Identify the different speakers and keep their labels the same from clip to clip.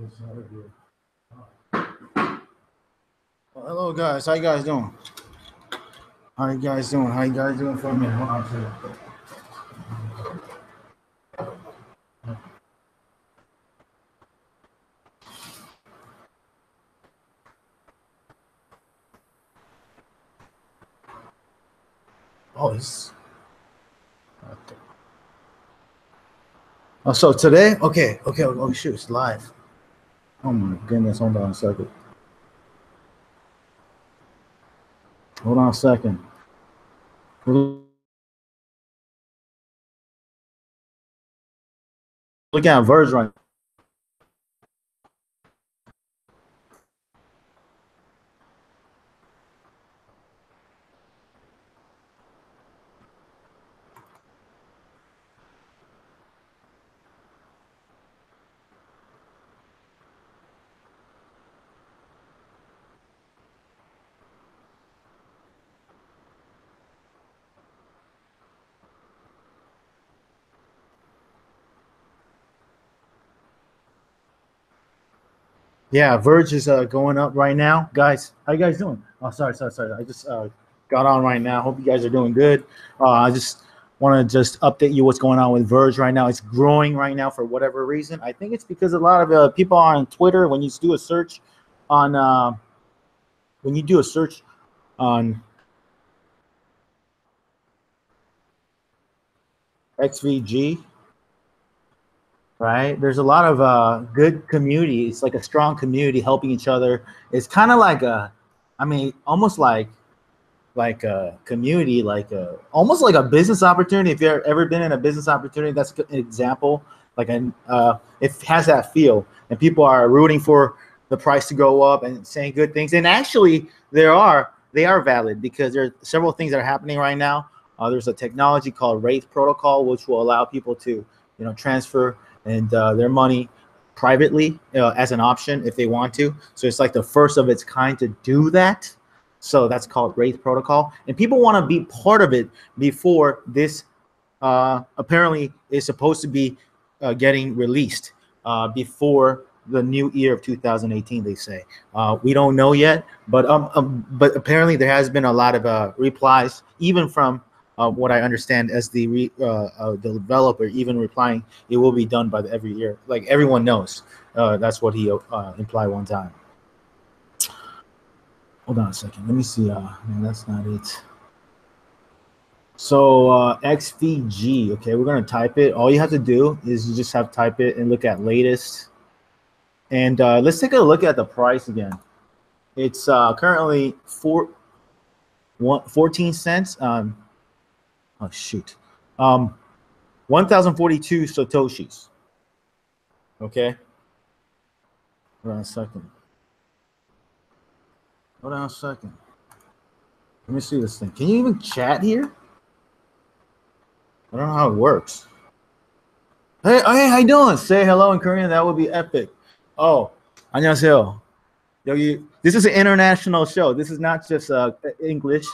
Speaker 1: Well, hello guys, how you guys doing? How you guys doing? How you guys doing for a minute? Hold on a second. Oh, it's okay. Oh, so today, okay. Oh shoot, it's live. Oh my goodness, hold on a second. Hold on a second. We're looking at Verge right now. Yeah, Verge is going up right now, guys. How you guys doing? Oh, sorry. I just got on right now. Hope you guys are doing good. I just want to just update you what's going on with Verge right now. It's growing right now for whatever reason. I think it's because a lot of people are on Twitter. When you do a search on on XVG, right? There's a lot of good community. It's like a strong community helping each other. It's kind of like almost like a community, almost like a business opportunity. If you've ever been in a business opportunity, that's an example. It has that feel, and people are rooting for the price to go up and saying good things. And actually, they are valid because there are several things that are happening right now. There's a technology called Wraith Protocol, which will allow people to, transfer and their money privately as an option if they want to. So it's like the first of its kind to do that. So that's called Wraith Protocol, and people want to be part of it before this apparently is supposed to be getting released before the new year of 2018. They say we don't know yet, but apparently there has been a lot of replies, even from what I understand as the developer, even replying it will be done by every year. Like everyone knows, that's what he implied one time. Hold on a second. Let me see. No, that's not it. So XVG. Okay, we're gonna type it. All you have to do is you just have to type it and look at latest. And let's take a look at the price again. It's currently 14 cents. Oh shoot. 1,042 satoshis. Okay. Hold on a second. Hold on a second. Let me see this thing. Can you even chat here? I don't know how it works. Hey, how you doing? Say hello in Korean. That would be epic. Oh, 안녕하세요. This is an international show. This is not just English.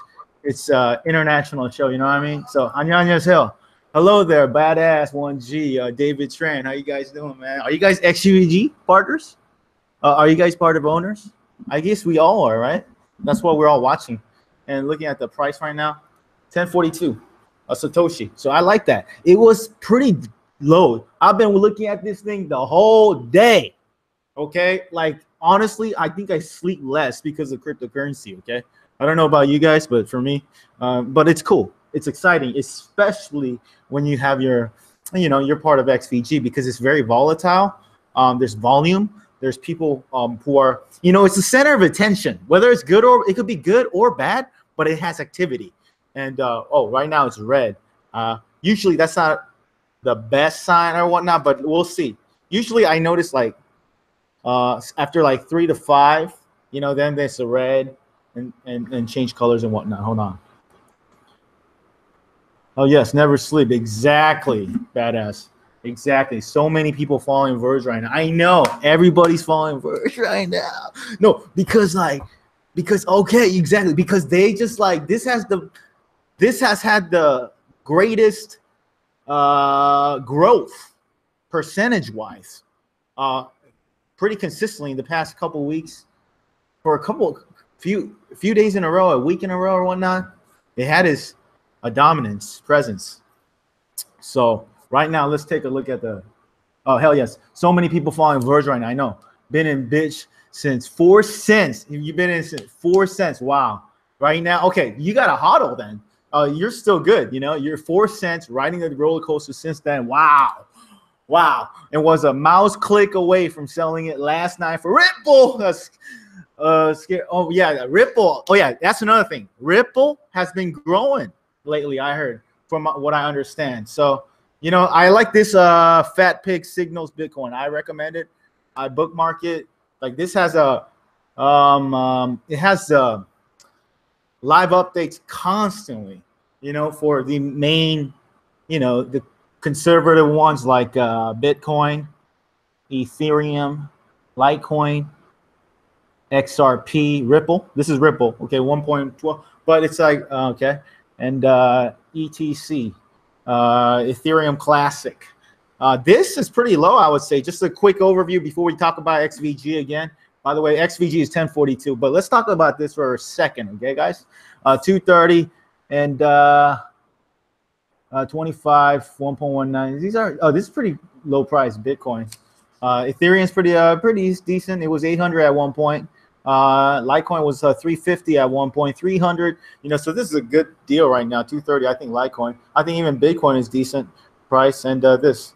Speaker 1: It's international show. You know what I mean? So 안녕하세요. Hello there, badass 1G, David Tran. How you guys doing, man? Are you guys XVG partners? Are you guys part of owners? I guess we all are, right? That's what we're all watching and looking at the price right now. 1042 a Satoshi. So I like that. It was pretty low. I've been looking at this thing the whole day. Okay, like honestly, I think I sleep less because of cryptocurrency. Okay, I don't know about you guys, but for me, but it's cool. It's exciting, especially when you have you're part of XVG because it's very volatile. There's volume. There's people who are, it's the center of attention, whether it's good or it could be good or bad, but it has activity. And right now it's red. Usually that's not the best sign or whatnot, but we'll see. Usually I notice like after like 3 to 5, then there's a red and change colors and whatnot. Hold on. Oh yes, never sleep. Exactly, badass. Exactly. So many people following Verge right now. I know everybody's following Verge right now. No, because okay, exactly. Because they just like this has had the greatest growth percentage wise pretty consistently in the past couple weeks, for a few days in a row, a week in a row or whatnot. It had a dominance presence. So right now, let's take a look at the. Oh hell yes! So many people following Verge right now. I know. Been in bitch since 4 cents. You've been in since 4 cents. Wow. Right now, okay, you got a hodl then. You're still good. You know, you're 4 cents riding the roller coaster since then. Wow. Wow. It was a mouse click away from selling it last night for Ripple. That's oh yeah, Ripple. Oh yeah, that's another thing. Ripple has been growing lately, I heard, from what I understand. So, you know, I like this Fat Pig Signals Bitcoin. I recommend it. I bookmark it. Like this has a it has live updates constantly, you know, for the main, you know, the conservative ones like Bitcoin, Ethereum, Litecoin, XRP, Ripple. This is Ripple, okay, 1.12, but it's like okay, and ETC, Ethereum Classic. This is pretty low, I would say. Just a quick overview before we talk about XVG again. By the way, XVG is 1042, but let's talk about this for a second, okay, guys? 230 and 25, 1.19. These are this is pretty low price Bitcoin. Ethereum's pretty decent. It was 800 at one point. Litecoin was 350 at one point, 300. You know, so this is a good deal right now. 230. I think Litecoin. I think even Bitcoin is decent price, and this.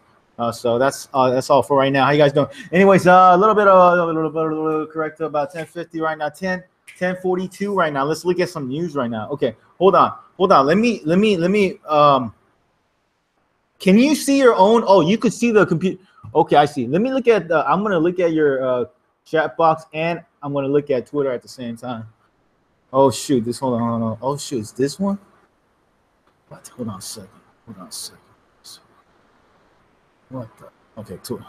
Speaker 1: So that's all for right now. How you guys doing? Anyways, a little bit correct to about 1050 right now. 1042 right now. Let's look at some news right now. Okay, hold on. Let me. Can you see your own? Oh, you could see the computer. Okay, I see. Let me look at. I'm gonna look at your chat box, and I'm gonna look at Twitter at the same time. Oh shoot! Hold on. Oh shoot! Is this one? What? Hold on a second. What the? Okay, Twitter.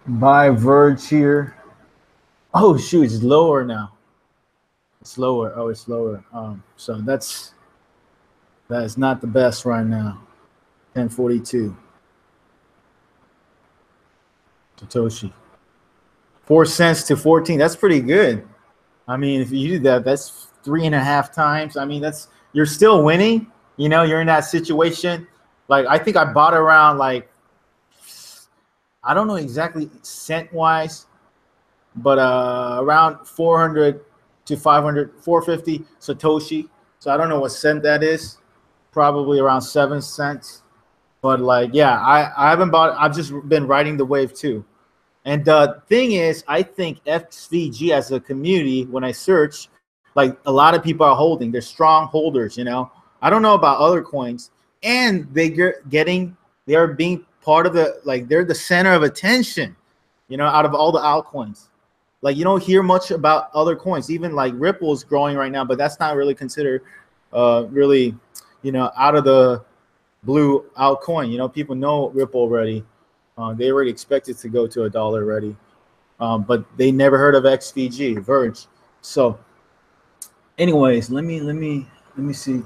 Speaker 1: Buy Verge here. Oh shoot! It's lower now. It's lower. Oh, it's lower. So that is not the best right now. 1042. Satoshi. 4 cents to 14. That's pretty good. I mean, if you do that, that's 3.5 times. I mean, you're still winning. You know, you're in that situation. Like, I think I bought around, like, I don't know exactly cent wise, but around 400 to 500, 450 Satoshi. So I don't know what cent that is. Probably around 7 cents. But like, yeah, I haven't bought. I've just been riding the wave too. And the thing is, I think XVG as a community, when I search, like a lot of people are holding. They're strong holders, you know. I don't know about other coins, and they're being part of the, like, they're the center of attention, you know, out of all the altcoins. Like, you don't hear much about other coins. Even like Ripple is growing right now, but that's not really considered really, you know, out of the blue altcoin. You know, people know Ripple already. They already expect it to go to $1 already, but they never heard of XVG, Verge. So, anyways, let me see.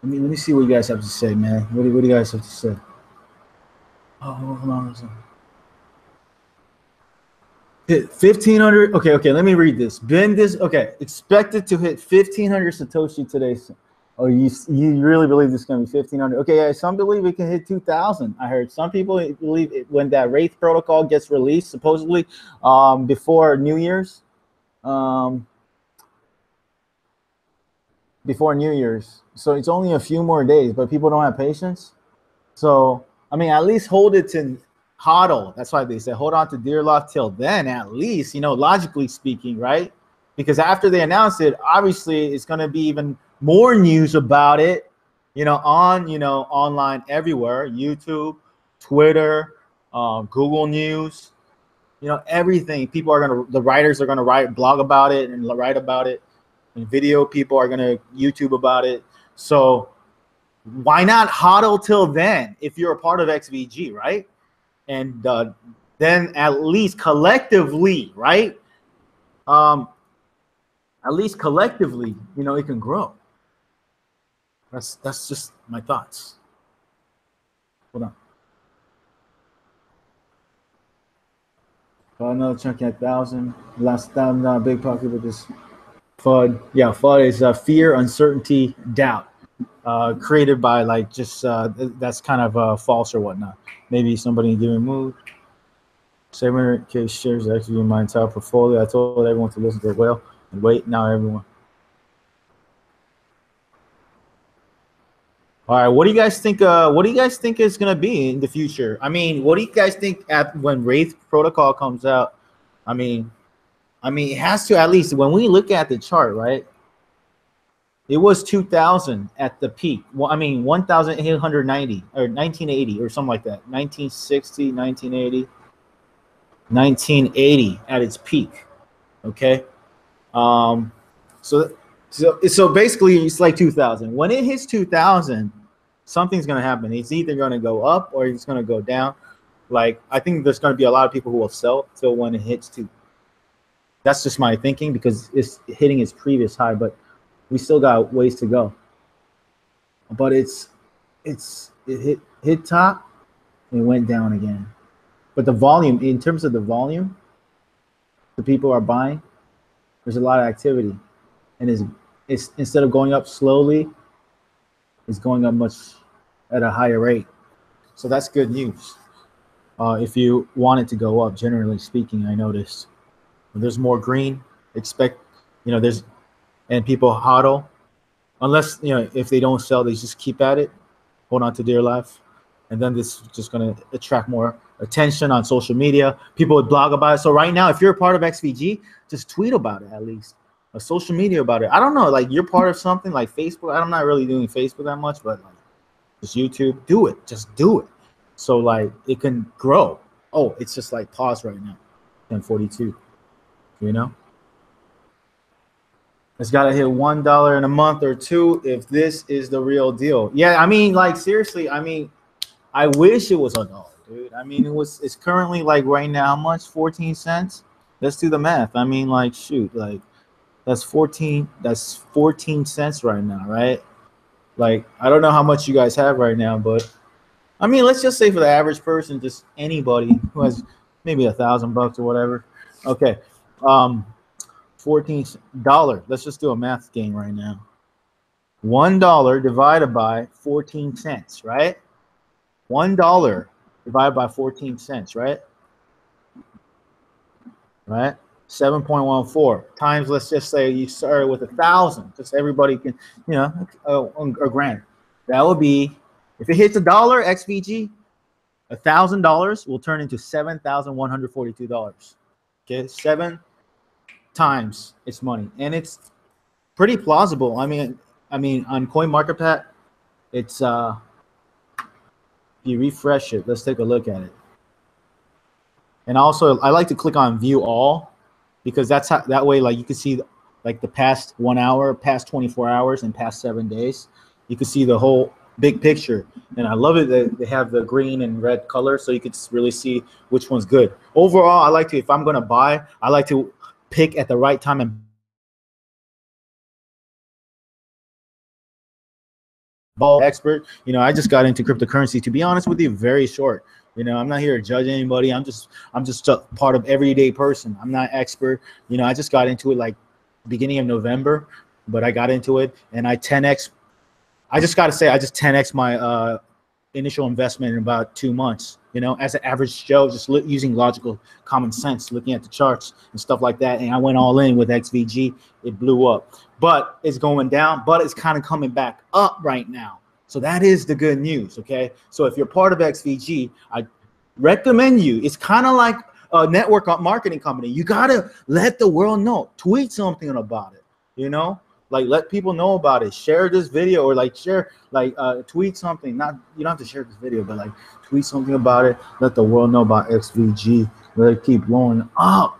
Speaker 1: Let me see what you guys have to say, man. What do you guys have to say? Oh, hold on. Hit 1,500. Okay. Let me read this. Okay. Expected to hit 1,500 Satoshi today. Oh, you really believe this is going to be 1,500? Okay, yeah, some believe it can hit 2,000. I heard some people believe it, when that Wraith protocol gets released, supposedly before New Year's. Before New Year's. So it's only a few more days, but people don't have patience. So, I mean, at least hold it to hodl. That's why they say hold on to dear love till then, at least, you know, logically speaking, right? Because after they announce it, obviously it's going to be even more news about it, you know, online everywhere, YouTube, Twitter, Google News, you know, everything. The writers are going to blog about it and write about it, and video people are going to YouTube about it. So why not hodl till then if you're a part of XVG, right? And then at least collectively, right? At least collectively, you know, it can grow. That's just my thoughts. Hold on. Another chunk at 1,000. Last time, big pocket with this FUD. Yeah, FUD is fear, uncertainty, doubt, created by like just that's kind of false or whatnot. Maybe somebody in a given mood. 700K shares actually in my entire portfolio. I told everyone to listen to the whale and wait. Now everyone. All right, what do you guys think? What do you guys think is gonna be in the future? I mean, what do you guys think when Wraith Protocol comes out? I mean, it has to at least when we look at the chart, right? It was 2,000 at the peak. Well, I mean, 1,890 or 1980 or something like that. 1960, 1980, 1980 at its peak. Okay. So basically, it's like 2,000. When it hits 2,000, something's gonna happen. It's either gonna go up or it's gonna go down. Like I think there's gonna be a lot of people who will sell till when it hits 2. That's just my thinking because it's hitting its previous high, but we still got ways to go. But it hit top and it went down again. But the volume, in terms of the volume, the people are buying. There's a lot of activity, and it's instead of going up slowly, it's going up much at a higher rate. So that's good news. If you want it to go up, generally speaking, I noticed when there's more green, expect, and people hodl, unless, if they don't sell, they just keep at it, hold on to dear life. And then this is just going to attract more attention on social media. People would blog about it. So right now, if you're a part of XVG, just tweet about it at least. Or social media about it. I don't know, like you're part of something like Facebook. I'm not really doing Facebook that much, but like just YouTube, do it. Just do it. So like it can grow. Oh, it's just like pause right now. 1042. It's got to hit $1 in a month or two if this is the real deal. Yeah, I mean, like seriously, I mean, I wish it was $1, dude. I mean, it's currently like right now, how much? 14 cents. Let's do the math. I mean, like, shoot, like that's 14 cents right now, right? Like, I don't know how much you guys have right now, but I mean, let's just say for the average person, just anybody who has maybe $1,000 or whatever. Okay. $14. Let's just do a math game right now. $1 divided by 14 cents, right? $1 divided by 14 cents, right? Right? 7.14 times, let's just say you started with 1,000. Just everybody can, a grand. That would be, if it hits $1, XVG, $1,000 will turn into $7,142. Okay, 7 times its money, and it's pretty plausible. I mean, on CoinMarketCap, it's if you refresh it, let's take a look at it. And also, I like to click on View All because that's how, that way, like you can see like the past 1 hour, past 24 hours, and past 7 days. You can see the whole big picture, and I love it that they have the green and red color, so you could really see which one's good. Overall, I like to, if I'm gonna buy, I like to pick at the right time and ball expert. I just got into cryptocurrency, to be honest with you, very short. I'm not here to judge anybody. I'm just a part of everyday person. I'm not expert. I just got into it like beginning of November, but I got into it and I 10x. I just got to say, I just 10x my initial investment in about 2 months. As an average Joe, just using logical common sense, looking at the charts and stuff like that. And I went all in with XVG. It blew up, but it's going down, but it's kind of coming back up right now. So that is the good news, okay? So if you're part of XVG, I recommend you. It's kind of like a network marketing company. You got to let the world know. Tweet something about it, Like let people know about it. Share this video or like share, like tweet something. Not, you don't have to share this video, but like tweet something about it. Let the world know about XVG. Let it keep blowing up,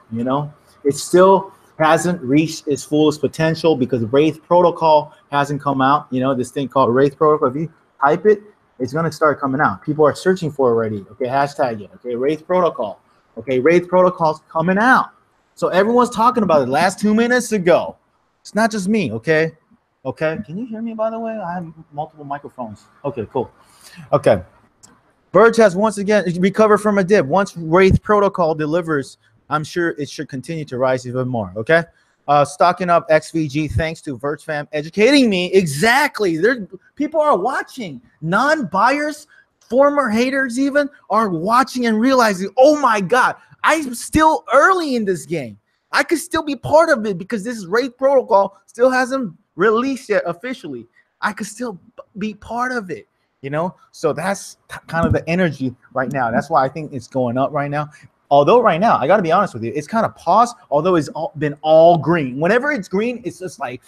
Speaker 1: It still hasn't reached its fullest potential because Wraith Protocol hasn't come out. This thing called Wraith Protocol. If you type it, it's gonna start coming out. People are searching for it already. Okay, hashtag it. Okay, Wraith Protocol. Okay, Wraith Protocol's coming out. So everyone's talking about it last 2 minutes ago. It's not just me, okay? Okay, can you hear me, by the way? I have multiple microphones. Okay, cool. Okay. VERGE has once again recovered from a dip. Once Wraith Protocol delivers I'm sure it should continue to rise even more. Okay. Stocking up XVG, thanks to Verge fam educating me. Exactly. There, people are watching. Non-buyers, former haters even, are watching and realizing, oh my God, I'm still early in this game. I could still be part of it because this Wraith protocol still hasn't released yet officially. I could still be part of it, you know? So that's kind of the energy right now. That's why I think it's going up right now. Although right now, I got to be honest with you, it's kind of paused, although it's been all green. Whenever it's green, it's just like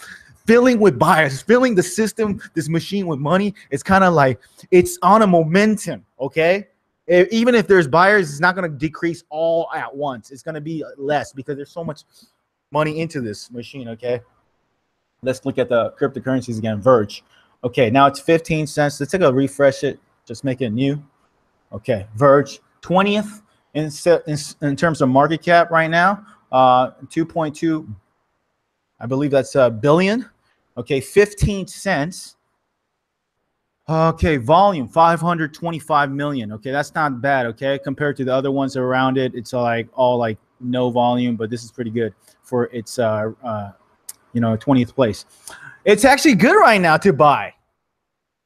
Speaker 1: filling with buyers, filling the system, this machine with money. It's kind of like it's on a momentum, okay? Even if there's buyers, it's not going to decrease all at once. It's going to be less because there's so much money into this machine, okay? Let's look at the cryptocurrencies again. Verge. Okay, now it's 15 cents. Let's take a refresh it. Just make it new. Okay, Verge. 20th in terms of market cap right now. 2.2, I believe that's a billion. Okay, 15 cents. Okay, volume 525 million. Okay, that's not bad. Okay, compared to the other ones around it, it's like all like no volume, but this is pretty good for its 20th place. It's actually good right now to buy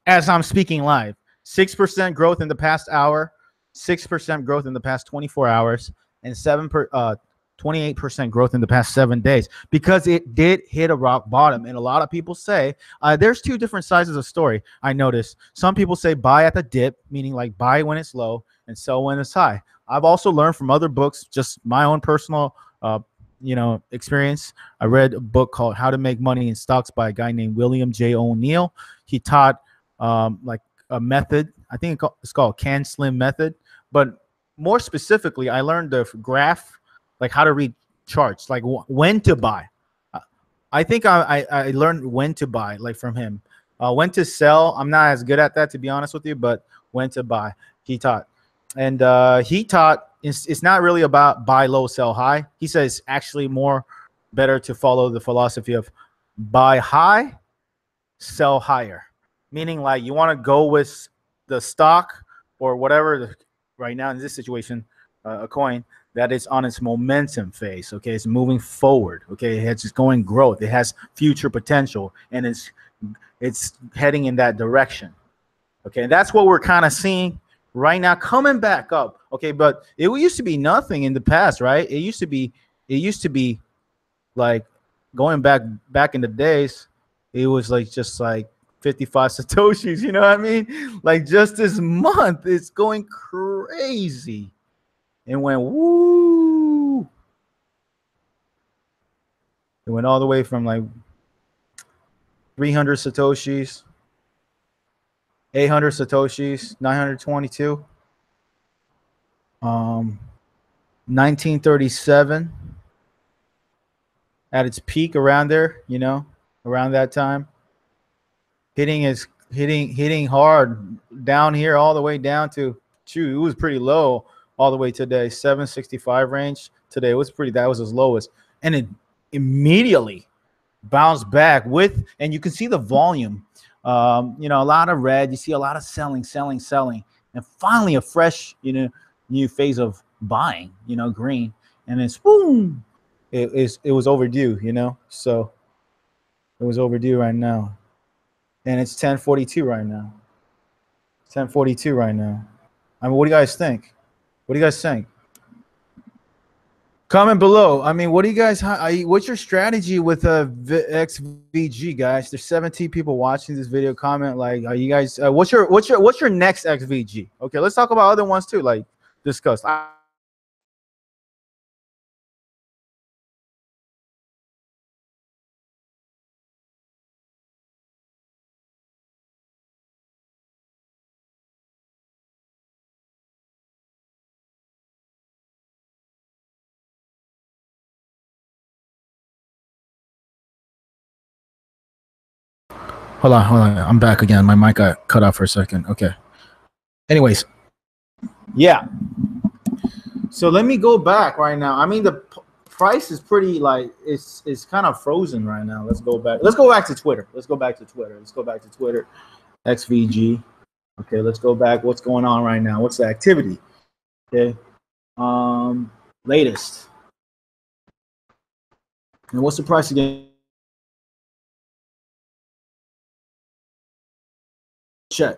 Speaker 1: as I'm speaking live. 6% growth in the past hour, 6% growth in the past 24 hours, and 28% growth in the past 7 days, because it did hit a rock bottom. And a lot of people say there's two different sizes of story. I noticed some people say buy at the dip, meaning like buy when it's low and sell when it's high. I've also learned from other books, just my own personal experience. I read a book called How to Make Money in Stocks by a guy named William J. O'Neill. He taught like a method. I think it's called Can Slim method. But more specifically, I learned the graph, like how to read charts, like when to buy. I think I learned when to buy, like from him. When to sell, I'm not as good at that, to be honest with you, but when to buy, he taught. And he taught it's not really about buy low, sell high. He says actually more better to follow the philosophy of buy high, sell higher. Meaning like you want to go with the stock or whatever right now in this situation, a coin that is on its momentum phase. Okay, it's moving forward. Okay, it's just going growth. It has future potential, and it's heading in that direction. Okay, and that's what we're kind of seeing right now, coming back up. Okay, but it used to be nothing in the past, right? It used to be like going back in the days. It was like just like 55 satoshis. You know what I mean? Like just this month, it's going crazy. And went woo. It went all the way from like 300 satoshis, 800 satoshis, 922, 1937 at its peak around there, around that time. Hitting hard down here all the way down to it was pretty low all the way today, 765 range today. It was that was as lowest, and it immediately bounced back and you can see the volume. A lot of red. You see a lot of selling, and finally a fresh, new phase of buying. Green, and it's boom. It was overdue. So it was overdue right now, and it's 10:42 right now. 10:42 right now. I mean, what do you guys think? What do you guys think? Comment below. I mean, what do you guys? What's your strategy with XVG, guys? There's 17 people watching this video. Comment like, are you guys? What's your next XVG? Okay, let's talk about other ones too, like discussed. Hold on. I'm back again. My mic got cut off for a second. Okay. Anyways, yeah. So let me go back right now. I mean, the price is pretty like it's kind of frozen right now. Let's go back. Let's go back to Twitter. XVG. Okay, let's go back. What's going on right now? What's the activity? Okay. Latest. And what's the price again? Check.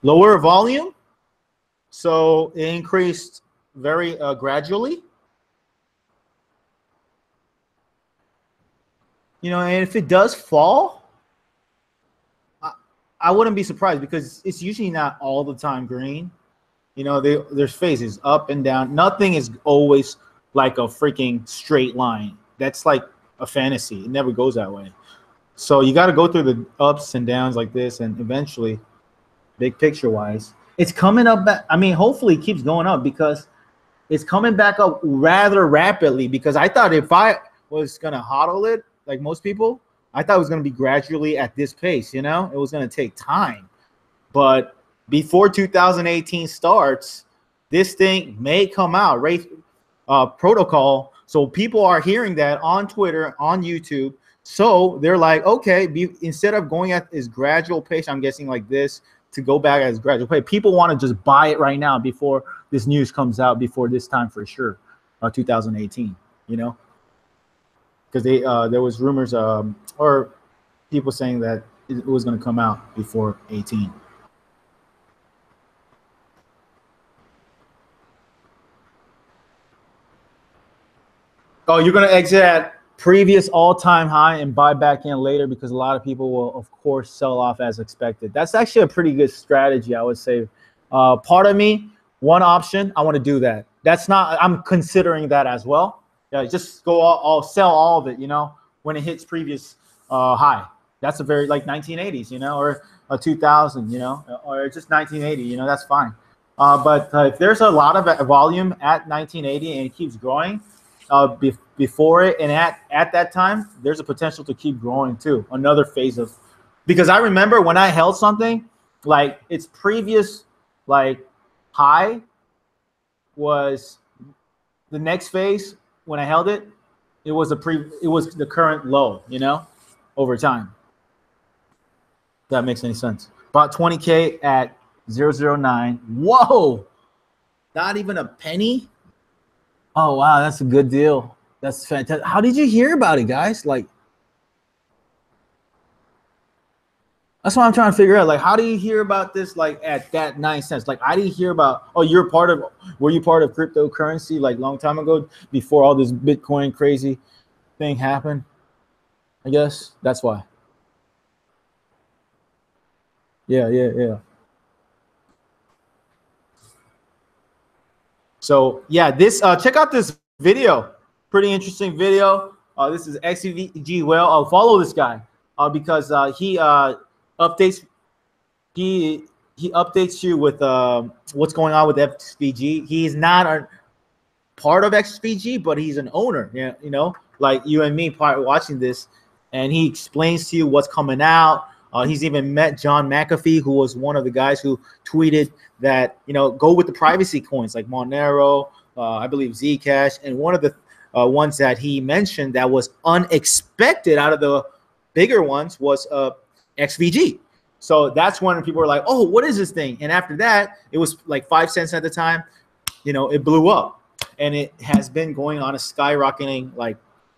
Speaker 1: Lower volume. So it increased very gradually. You know, and if it does fall, I wouldn't be surprised because it's usually not all the time green. You know, there's phases up and down. Nothing is always like a freaking straight line. That's like a fantasy. It never goes that way. So you got to go through the ups and downs like this, and eventually, big picture wise, it's coming up back. I mean, hopefully it keeps going up because it's coming back up rather rapidly. Because I thought if I was going to hodl it, like most people, I thought it was going to be gradually at this pace, you know? It was going to take time. But before 2018 starts, this thing may come out, Wraith protocol. So people are hearing that on Twitter, on YouTube. So they're like, okay, instead of going at this gradual pace, I'm guessing like this, to go back as gradual pace, people want to just buy it right now before this news comes out, before this time for sure, 2018, you know? Because there was rumors or people saying that it was going to come out before 18. Oh, you're going to exit at previous all-time high and buy back in later because a lot of people will, of course, sell off as expected. That's actually a pretty good strategy, I would say. Part of me, one option, I want to do that. That's not, I'm considering that as well. Yeah, just go all sell all of it, you know, when it hits previous high. That's a very, like 1980s, you know, or 2000, you know, or just 1980, you know, that's fine. But if there's a lot of volume at 1980 and it keeps growing before it and at that time, there's a potential to keep growing too. Another phase of, because I remember when I held something, like its previous like high was the next phase. When I held it, it was the current low, you know, over time. If that makes any sense. About 20K at 009. Whoa, not even a penny. Oh wow, that's a good deal. That's fantastic. How did you hear about it, guys? Like, that's what I'm trying to figure out. Like, how do you hear about this? Like at that 9 cents. Like, I didn't hear about. Oh, were you part of cryptocurrency like long time ago before all this Bitcoin crazy thing happened? I guess that's why. Yeah. So yeah, this check out this video. Pretty interesting video. This is XVG. Well, I'll follow this guy because he updates. He updates you with what's going on with XVG. He's not a part of XVG, but he's an owner. Yeah, you know, like you and me, watching this, and he explains to you what's coming out. He's even met John McAfee, who was one of the guys who tweeted that, you know, go with the privacy coins like Monero, I believe Zcash, and one of the ones that he mentioned that was unexpected out of the bigger ones was XVG. So that's when people were like, oh, what is this thing? And after that, it was like 5 cents at the time. You know, it blew up. And it has been going on a skyrocketing like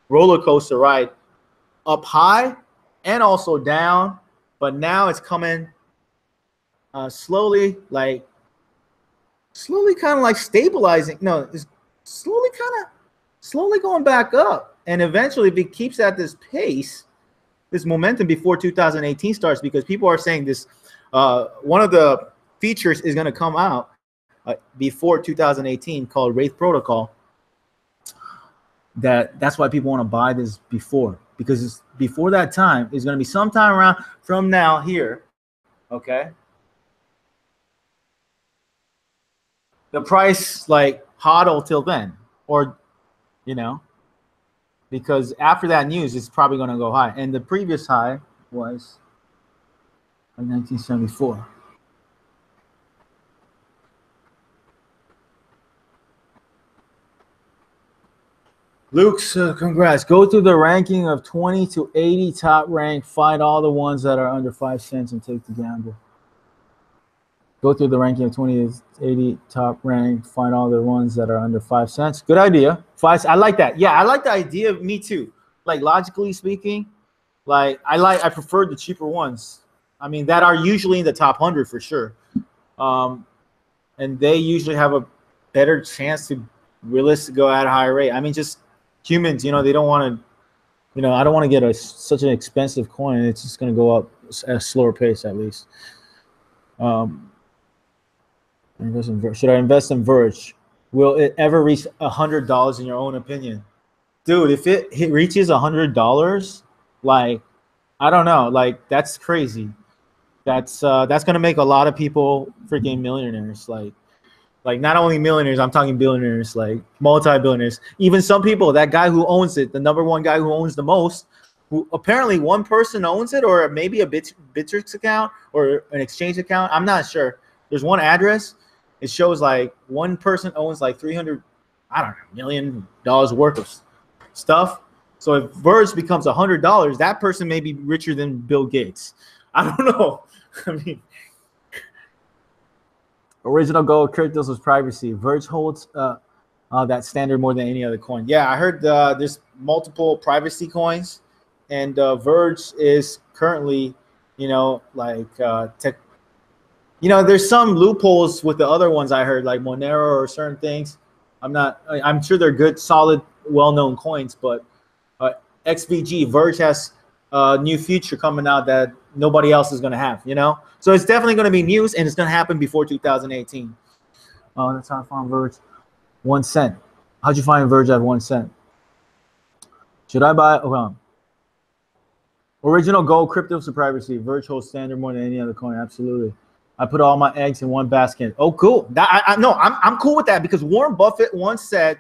Speaker 1: roller coaster ride, up high and also down. But now it's coming slowly kind of like stabilizing. No, it's slowly going back up. And eventually, if it keeps at this pace, this momentum before 2018 starts, because people are saying this, one of the features is going to come out before 2018 called Wraith Protocol. That's why people want to buy this before, because it's before that time is going to be sometime around from now here. Okay. The price like hodl till then, or, you know, because after that news, it's probably going to go high. And the previous high was 1974. Luke's, congrats. Go through the ranking of 20 to 80 top rank. Find all the ones that are under 5 cents and take the gamble. Go through the ranking of 20 to 80 top ranked. Find all the ones that are under 5 cents. Good idea. I like that. Yeah, I like the idea. Me too. Like logically speaking, like I prefer the cheaper ones. I mean, that are usually in the top 100 for sure. And they usually have a better chance to realistically go at a higher rate. I mean, just humans, they don't want to, I don't want to get such an expensive coin. It's just going to go up at a slower pace at least. Should I invest in Verge? Will it ever reach $100 in your own opinion? Dude, if it reaches $100, like, I don't know, like, that's crazy. That's gonna make a lot of people freaking millionaires. Like not only millionaires, I'm talking billionaires, like multi-billionaires. Even some people, that guy who owns it, the number one guy who owns the most, who apparently one person owns it, or maybe a Bittrex account or an exchange account. I'm not sure. There's one address. It shows like one person owns like $300 million worth of stuff. So if Verge becomes $100, that person may be richer than Bill Gates. I don't know. I mean, original goal of cryptos was privacy. Verge holds that standard more than any other coin. Yeah, I heard there's multiple privacy coins, and Verge is currently, there's some loopholes with the other ones I heard, like Monero or certain things. I'm sure they're good, solid, well-known coins, but XVG, Verge has a new feature coming out that nobody else is going to have, So it's definitely going to be news, and it's going to happen before 2018. That's how I found Verge. 1 cent. How'd you find Verge at 1 cent? Should I buy? Original goal, crypto for privacy. Verge holds standard more than any other coin. Absolutely. I put all my eggs in one basket. Oh, cool. I'm cool with that, because Warren Buffett once said,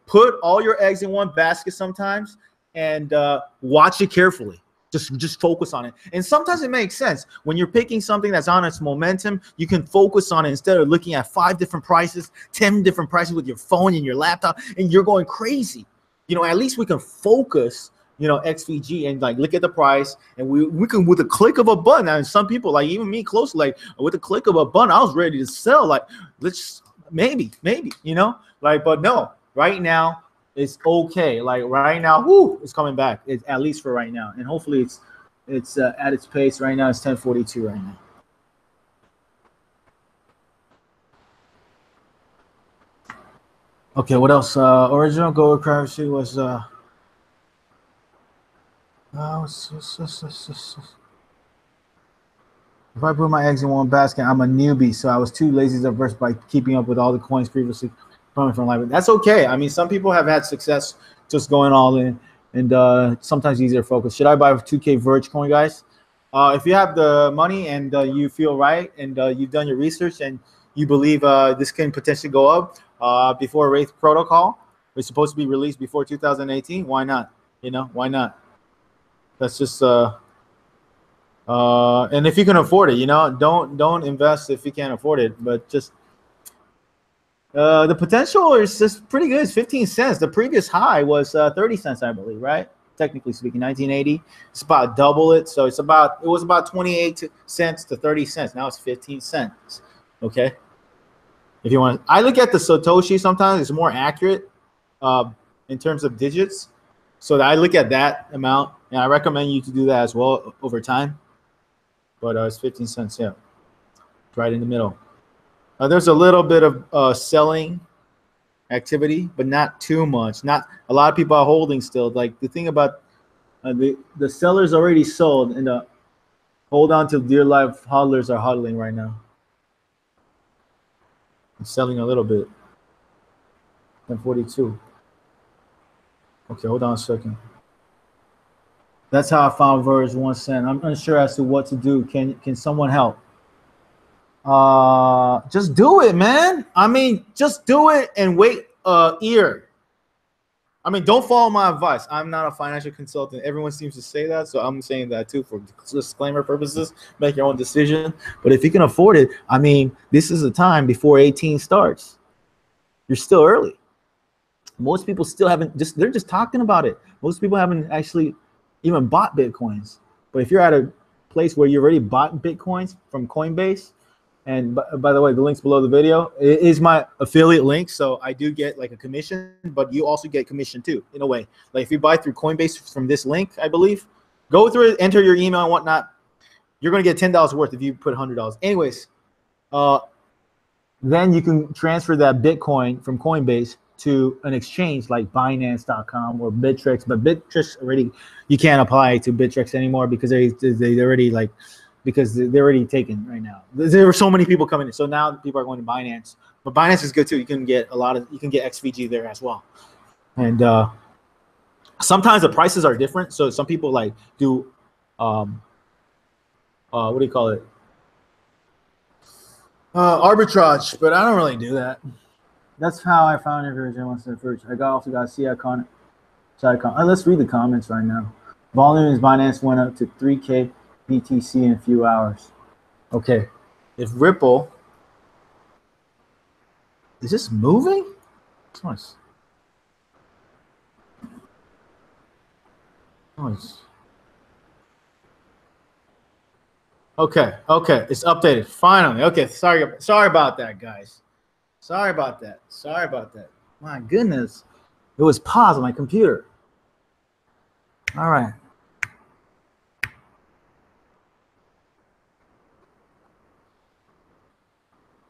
Speaker 1: put all your eggs in one basket sometimes, and watch it carefully. Just focus on it. And sometimes it makes sense. When you're picking something that's on its momentum, you can focus on it instead of looking at 5 different prices, 10 different prices with your phone and your laptop, and you're going crazy. At least we can focus, XVG, and like look at the price, and we can, with a click of a button. And some people, like even me close, like with a click of a button, I was ready to sell. Like, let's maybe, but no, right now it's okay. Like right now, it's coming back. It's at least for right now, and hopefully it's at its pace. Right now it's 1042 right now. Okay, what else? Original goal of privacy was if I put my eggs in one basket, I'm a newbie, so I was too lazy to verse by keeping up with all the coins previously coming from live. That's okay. I mean, some people have had success just going all in, and sometimes easier to focus. Should I buy 2K Verge coin, guys? If you have the money and you feel right, and you've done your research, and you believe this can potentially go up before Wraith Protocol, it's supposed to be released before 2018. Why not? Why not? That's just and if you can afford it, don't invest if you can't afford it. But just the potential is just pretty good. It's 15 cents. The previous high was 30 cents, I believe, right? Technically speaking, 1980. It's about double it. So it was about 28 cents to 30 cents. Now it's 15 cents. Okay. If you want, I look at the Satoshi sometimes. It's more accurate in terms of digits. So I look at that amount, and I recommend you to do that as well over time. But it's 15 cents, yeah. Right in the middle. There's a little bit of selling activity, but not too much. Not a lot of people are holding still. Like the thing about the sellers already sold, and the hold on to dear life hodlers are hodling right now. I'm selling a little bit. 1042. Okay, hold on a second. That's how I found Verge 1 cent. I'm unsure as to what to do. Can someone help? Just do it, man. I mean, just do it and wait a year. I mean, don't follow my advice. I'm not a financial consultant. Everyone seems to say that, so I'm saying that too for disclaimer purposes. Make your own decision. But if you can afford it, I mean, this is the time before 18 starts. You're still early. Most people still haven't, they're just talking about it. Most people haven't actually even bought Bitcoins. But if you're at a place where you already bought Bitcoins from Coinbase, And by the way, the links below the video is my affiliate link. So I do get like a commission, but you also get commission too, in a way. Like if you buy through Coinbase from this link, I believe, go through it, enter your email and whatnot. You're going to get $10 worth if you put $100. Anyways, then you can transfer that Bitcoin from Coinbase to an exchange like Binance.com or Bittrex. But Bittrex already, you can't apply to Bittrex anymore because they already like, because they're already taken right now. There were so many people coming in. So now people are going to Binance. But Binance is good too. You can get you can get XVG there as well. And sometimes the prices are different. So some people like do, what do you call it? Arbitrage, but I don't really do that. That's how I found it. VERGE. I also got C icon. Let's read the comments right now. Volume is Binance went up to 3K BTC in a few hours. Okay, if Ripple is this moving? Nice. Nice. Okay, it's updated finally. Okay, sorry about that, guys. Sorry about that. My goodness, it was paused on my computer. All right.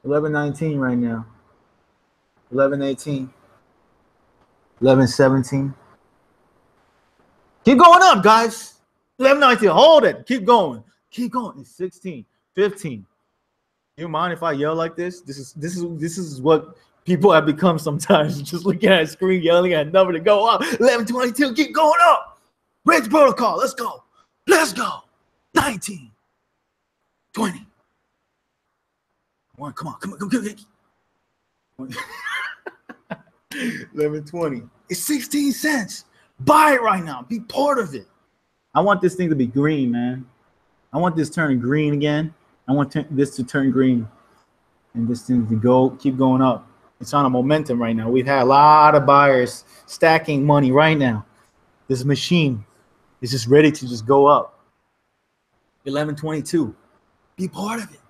Speaker 1: $11.19 right now. 11.18. 11.17. Keep going up, guys. 11.19. Hold it. Keep going. It's 16, 15. You mind if I yell like this? This is what people have become sometimes. Just looking at a screen, yelling at a number to go up. 11.22. Keep going up. Bridge protocol. Let's go. 19, 20. Come on. 11.20. It's 16 cents. Buy it right now. Be part of it. I want this thing to be green, man. I want this turning green again. I want this to turn green and this thing to keep going up. It's on a momentum right now. We've had a lot of buyers stacking money right now. This machine is just ready to just go up. 11.22. Be part of it.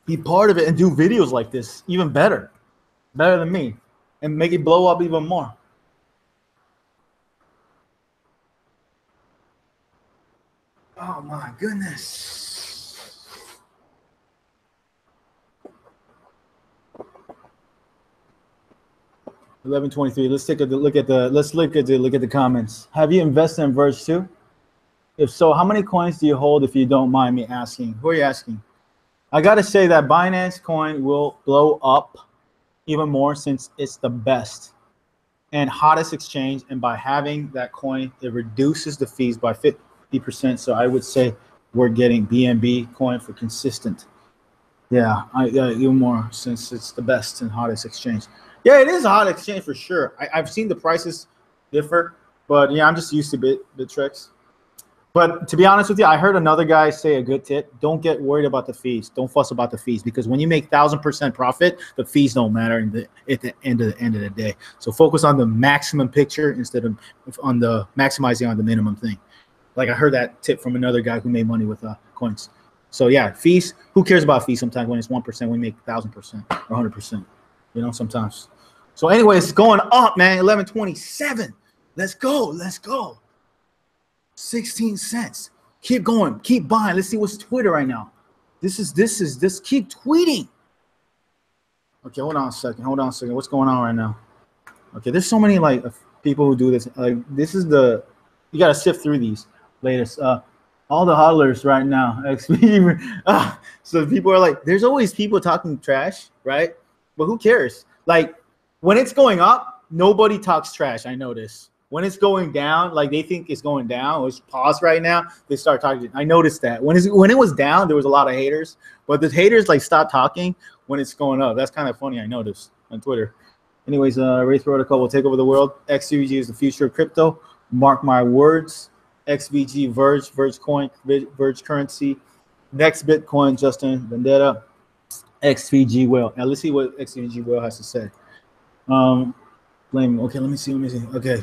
Speaker 1: Be part of it and do videos like this even better than me, and make it blow up even more. Oh my goodness. $11.23. Let's take a look at the comments. Have you invested in Verge too? If so, how many coins do you hold, if you don't mind me asking? Who are you asking? I gotta say that Binance coin will blow up even more since it's the best and hottest exchange, and by having that coin, it reduces the fees by 50%. So I would say we're getting BNB coin for consistent. Yeah, even more since it's the best and hottest exchange. Yeah, it is a hot exchange for sure. I've seen the prices differ, but yeah, I'm just used to Bittrex. But to be honest with you, I heard another guy say a good tip. Don't get worried about the fees. Don't fuss about the fees, because when you make 1,000% profit, the fees don't matter at the end of the day. So focus on the maximum picture instead of on the maximizing on the minimum thing. Like I heard that tip from another guy who made money with coins. So yeah, fees. Who cares about fees sometimes when it's 1%, we make 1,000% or 100%, you know, sometimes. So anyways, it's going up, man. 11.27. Let's go. 16 cents. Keep going. Keep buying. Let's see what's Twitter right now. This keep tweeting. Okay, hold on a second. What's going on right now? Okay, there's so many like people who do this. Like this is you gotta sift through these latest. All the hodlers right now. So people are like, there's always people talking trash, right? But who cares? Like when it's going up, nobody talks trash. I notice. When it's going down, like they think it's going down, it's paused right now, they start talking. I noticed that when it was down, there was a lot of haters, but the haters like stop talking when it's going up. That's kind of funny. I noticed on Twitter. Anyways, Wraith Protocol will take over the world. XVG is the future of crypto. Mark my words. XVG, Verge coin, Verge currency. Next Bitcoin, Justin Vendetta. XVG whale. Now let's see what XVG whale has to say. Blame. Okay, let me see. Okay.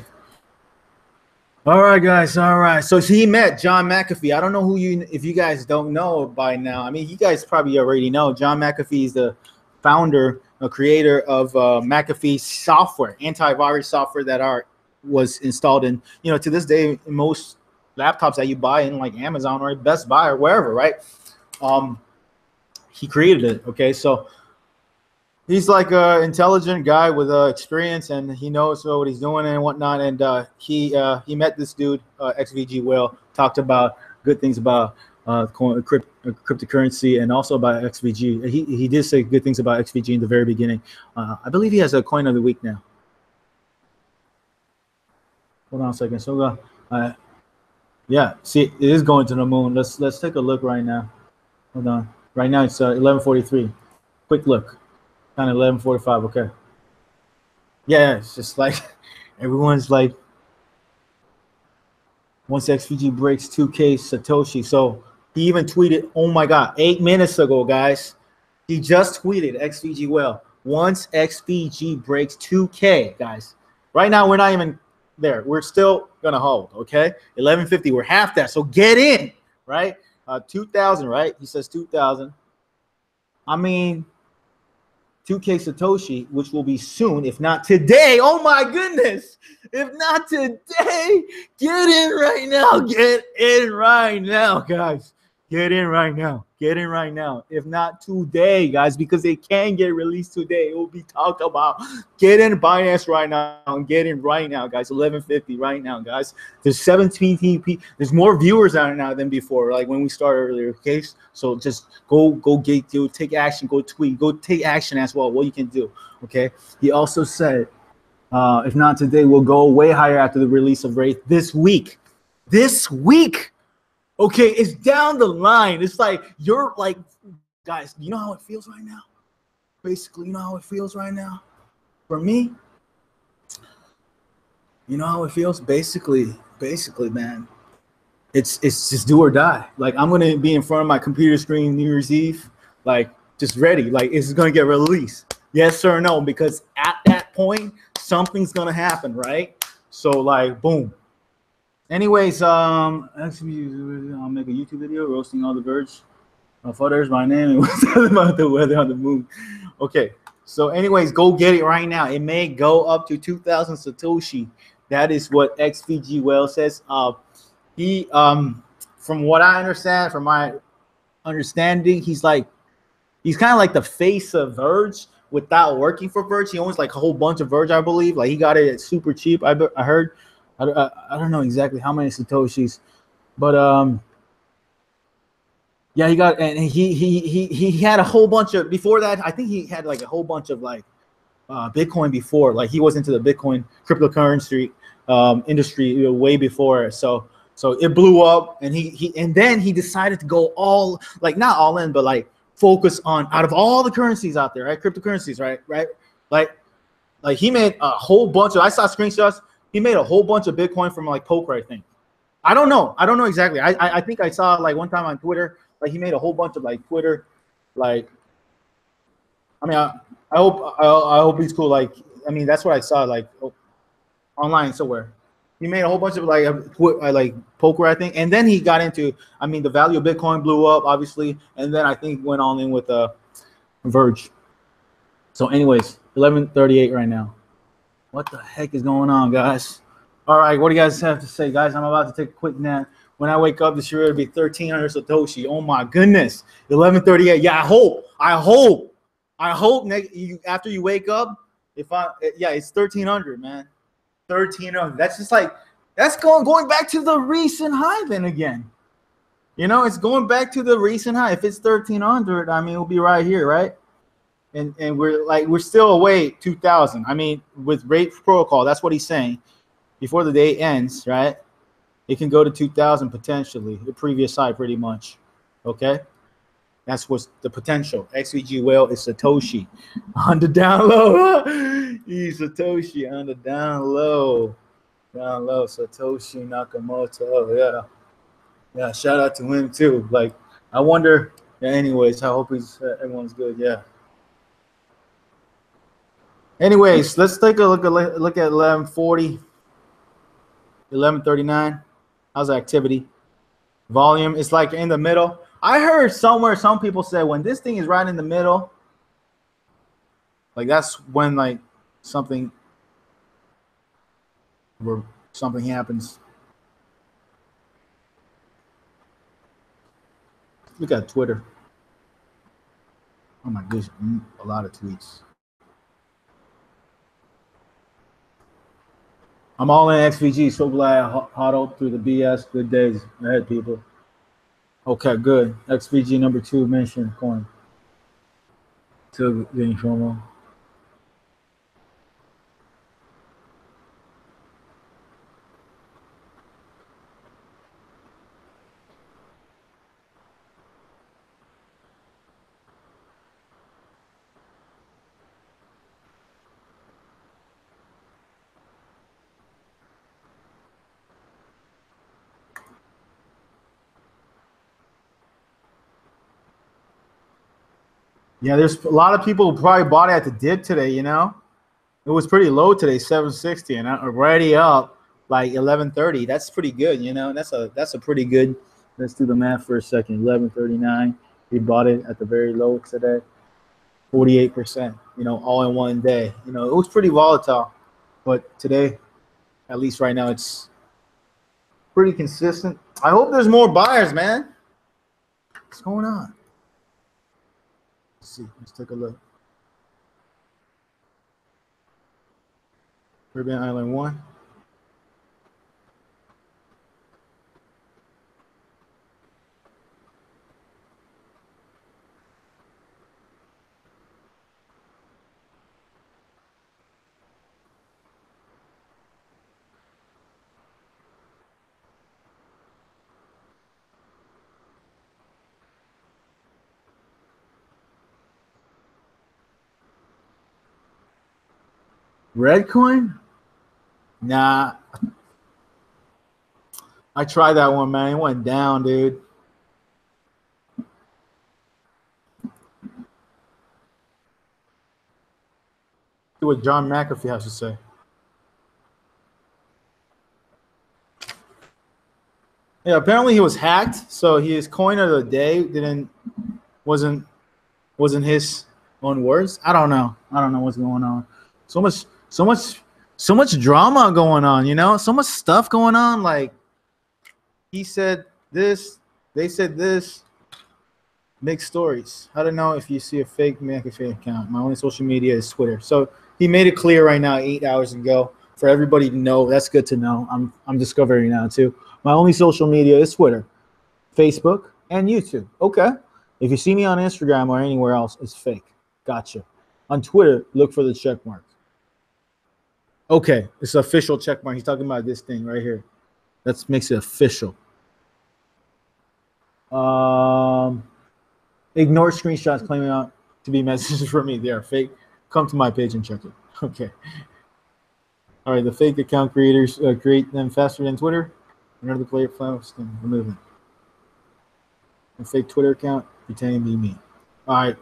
Speaker 1: All right, guys. All right. So he met John McAfee. I don't know if you guys don't know by now. I mean, you guys probably already know. John McAfee is the founder, creator of McAfee software, antivirus software that was installed in, to this day, in most laptops that you buy in like Amazon or Best Buy or wherever, right? He created it. Okay. So he's like an intelligent guy with experience, and he knows what he's doing and whatnot. And he met this dude, XVG Will, talked about good things about cryptocurrency and also about XVG. He did say good things about XVG in the very beginning. I believe he has a coin of the week now. Hold on a second. So yeah, see, it is going to the moon. Let's take a look right now. Hold on. Right now it's 11:43. Quick look. Kind of 11:45. Okay. Yeah, it's just like everyone's like, once XVG breaks 2K Satoshi. So he even tweeted, oh my God, 8 minutes ago, guys. He just tweeted XVG Well. Once XVG breaks 2K, guys. Right now we're not even there. We're still gonna hold. Okay, 11:50. We're half that. So get in, right? 2,000, right? He says 2,000. I mean, 2K Satoshi, which will be soon, if not today. Oh my goodness. If not today, get in right now. Get in right now, guys. Get in right now. Get in right now. If not today, guys, because it can get released today. It will be talked about. Get in Binance right now. Get in right now, guys. 11:50 right now, guys. There's 17 TP. There's more viewers out now than before, like when we started earlier. Okay, so just go take action. Go tweet. Go take action as well. What you can do. Okay. He also said, if not today, we'll go way higher after the release of Wraith this week. This week. Okay, it's down the line. It's like, you're like, guys, you know how it feels right now? Basically, you know how it feels right now? For me, you know how it feels? Basically, man, it's just do or die. Like, I'm going to be in front of my computer screen New Year's Eve, like, just ready. Like, it's going to get released. Yes or no? Because at that point, something's going to happen, right? So, like, boom. Anyways, actually, I'll make a YouTube video roasting all the VERGE photos. My name and what's about the weather on the moon. Okay, so anyways, go get it right now. It may go up to 2,000 Satoshi. That is what XVG Well says. He, from what I understand, from my understanding, he's kind of like the face of VERGE without working for VERGE. He owns like a whole bunch of VERGE, I believe. Like, he got it super cheap. I heard. I don't know exactly how many Satoshis, but yeah, he got, and he had a whole bunch of, before that, I think he had like a whole bunch of like Bitcoin before. Like, he was into the Bitcoin cryptocurrency industry way before. So it blew up, and then he decided to go all, like, not all in, but like focus on, out of all the currencies out there, right? Cryptocurrencies, right? Like he made a whole bunch of, I saw screenshots. He made a whole bunch of Bitcoin from like poker, I think. I don't know exactly. I think I saw like one time on Twitter, like he made a whole bunch of like Twitter, like, I mean, I hope he's cool. Like, I mean, that's what I saw like online somewhere. He made a whole bunch of like poker, I think, and then he got into, I mean, the value of Bitcoin blew up, obviously, and then I think went all in with VERGE. So, anyways, 11:38 right now. What the heck is going on, guys? All right, what do you guys have to say, guys? I'm about to take a quick nap. When I wake up, this year it'll be 1,300 Satoshi. Oh my goodness, 11:38. Yeah, I hope after you wake up, it's 1,300, man. 1,300. That's just like, that's going back to the recent high then again. You know, it's going back to the recent high. If it's 1,300, I mean, it'll be right here, right? And we're still away 2,000. I mean, with rate protocol, that's what he's saying. Before the day ends, right? It can go to 2,000 potentially, the previous high, pretty much. Okay, that's what's the potential. XVG Well is Satoshi on the down low. He's Satoshi on the down low. Down low, Satoshi Nakamoto. Yeah. Shout out to him too. Like, I wonder. Yeah, anyways, I hope everyone's good. Yeah. Anyways, let's take a look at 11:40. 1139. How's the activity? Volume is like in the middle. I heard somewhere some people say when this thing is right in the middle, like that's when like something happens. Look at Twitter. Oh my goodness, a lot of tweets. I'm all in XVG. So glad I huddled through the BS. Good days ahead, people. Okay, good. XVG number 2 mentioned coin. Still getting promo. Yeah, there's a lot of people who probably bought it at the dip today, you know? It was pretty low today, 760, and already up like 1130. That's pretty good, you know? That's a pretty good. Let's do the math for a second. 1139. We bought it at the very low today. 48%, you know, all in one day. You know, it was pretty volatile, but today, at least right now, it's pretty consistent. I hope there's more buyers, man. What's going on? Let's see. Let's take a look. Caribbean Island 1. Red coin? Nah. I tried that one, man. It went down, dude. See what John McAfee has to say. Yeah, apparently he was hacked, so his coin of the day wasn't his own words. I don't know. I don't know what's going on. So much drama going on, you know? So much stuff going on. Like he said this, they said this. Mixed stories. I don't know if you see a fake McAfee account. My only social media is Twitter. So he made it clear right now, 8 hours ago, for everybody to know. That's good to know. I'm discovering now too. My only social media is Twitter, Facebook, and YouTube. Okay. If you see me on Instagram or anywhere else, it's fake. Gotcha. On Twitter, look for the check mark. Okay, it's an official check mark. He's talking about this thing right here. That makes it official. Ignore screenshots claiming out to be messages from me. They are fake. Come to my page and check it. Okay. All right, the fake account creators create them faster than Twitter. Another player files can remove it. A fake Twitter account pretending to be me. All right.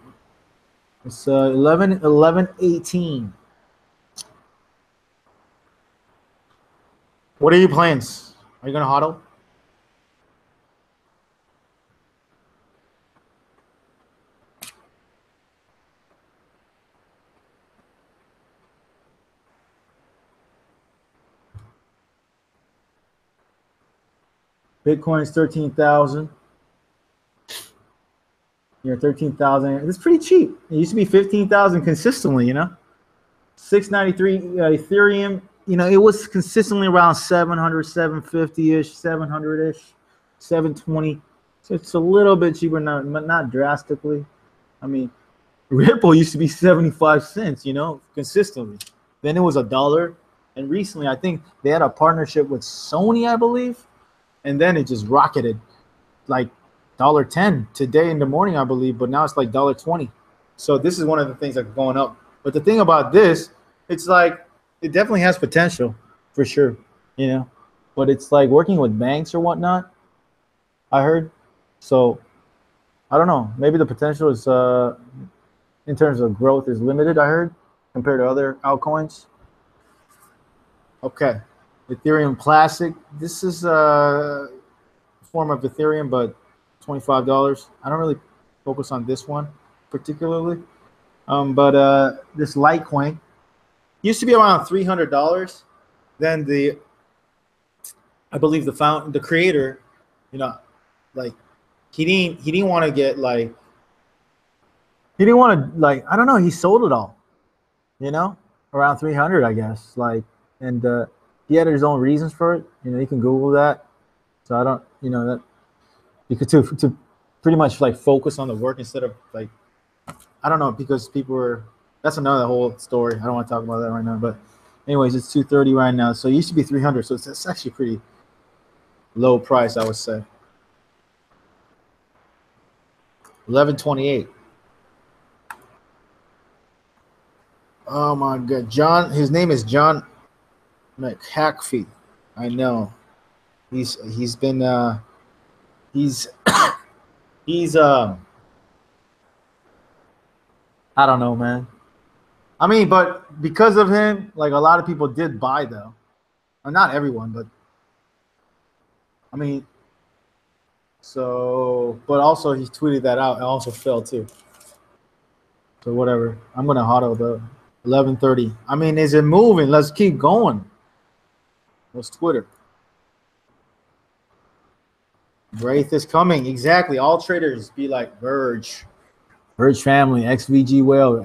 Speaker 1: It's 11:18. What are your plans? Are you gonna hodl? Bitcoin is 13,000. You're 13,000. It's pretty cheap. It used to be 15,000 consistently, you know. 693 Ethereum. You know, it was consistently around 700, 750-ish, 700-ish, 720. So it's a little bit cheaper, not drastically. I mean, Ripple used to be 75 cents, you know, consistently. Then it was $1. And recently, I think they had a partnership with Sony, I believe. And then it just rocketed like $1.10 today in the morning, I believe. But now it's like $1.20. So this is one of the things that's going up. But the thing about this, it's like it definitely has potential for sure, you know. But it's like working with banks or whatnot, I heard. So I don't know. Maybe the potential is in terms of growth is limited, I heard, compared to other altcoins. Okay. Ethereum Classic. This is a form of Ethereum, but $25. I don't really focus on this one particularly. But this Litecoin used to be around $300. Then I believe the creator, you know, like he didn't want to get like he didn't want to like I don't know. He sold it all, around 300, I guess. And he had his own reasons for it. You can Google that. So I don't, that you could to pretty much like focus on the work instead of like I don't know because people were. That's another whole story. I don't want to talk about that right now. But anyways, it's 230 right now. So it used to be 300. So it's actually pretty low price, I would say. 1128. Oh my God, John. His name is John McHackfee. I know. He's been he's he's I don't know, man. I mean, but because of him, like a lot of people did buy though. Not everyone, but I mean, so but also he tweeted that out and also fell too. So whatever. I'm gonna hodl though. 11:30. I mean, is it moving? Let's keep going. What's Twitter? Wraith is coming. Exactly. All traders be like Verge. Verge family, XVG whale,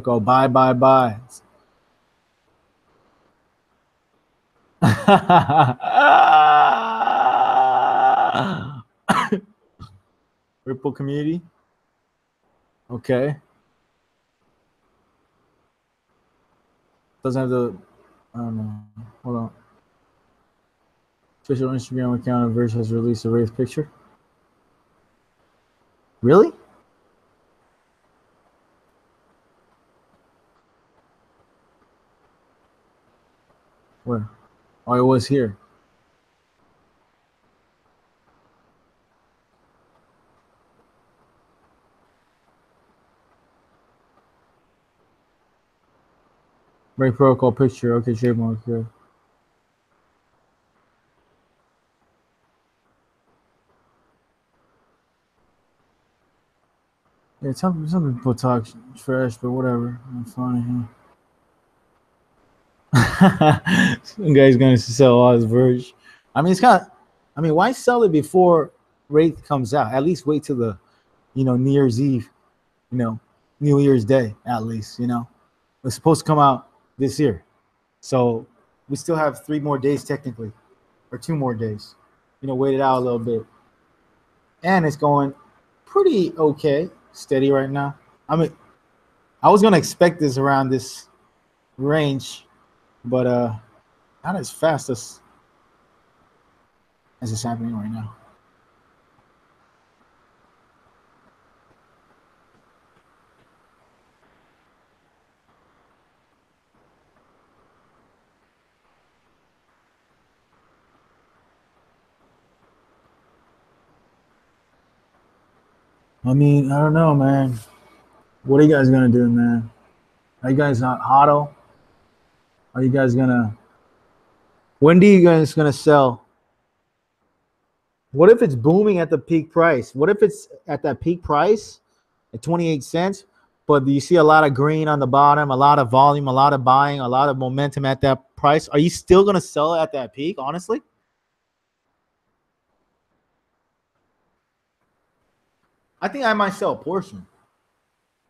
Speaker 1: go bye, bye, bye. Ripple community. Okay. Doesn't have the. I don't know. Hold on. Official Instagram account of Verge has released a Wraith picture. Really? Where? Oh, it was here. Wraith protocol picture. Okay, trademark. Yeah. Yeah, some people talk trash, but whatever. I'm fine. Some guy's going to sell all his Verge. I mean, it's kind of. I mean, why sell it before Wraith comes out? At least wait till the, New Year's Eve, New Year's Day at least. It's supposed to come out this year, so we still have 3 more days technically, or 2 more days. Wait it out a little bit, and it's going pretty okay, steady right now. I mean, I was gonna expect this around this range, but not as fast as it's happening right now. I mean, I don't know, man. What are you guys gonna do, man? Are you guys not hodl? Are you guys gonna? When do you guys gonna sell? What if it's booming at the peak price? What if it's at that peak price at 28 cents, but you see a lot of green on the bottom, a lot of volume, a lot of buying, a lot of momentum at that price? Are you still gonna sell it at that peak? Honestly, I think I might sell a portion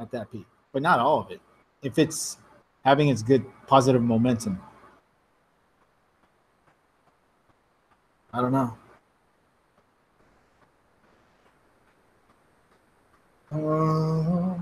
Speaker 1: at that peak, but not all of it. If it's having its good positive momentum, I don't know. Uh,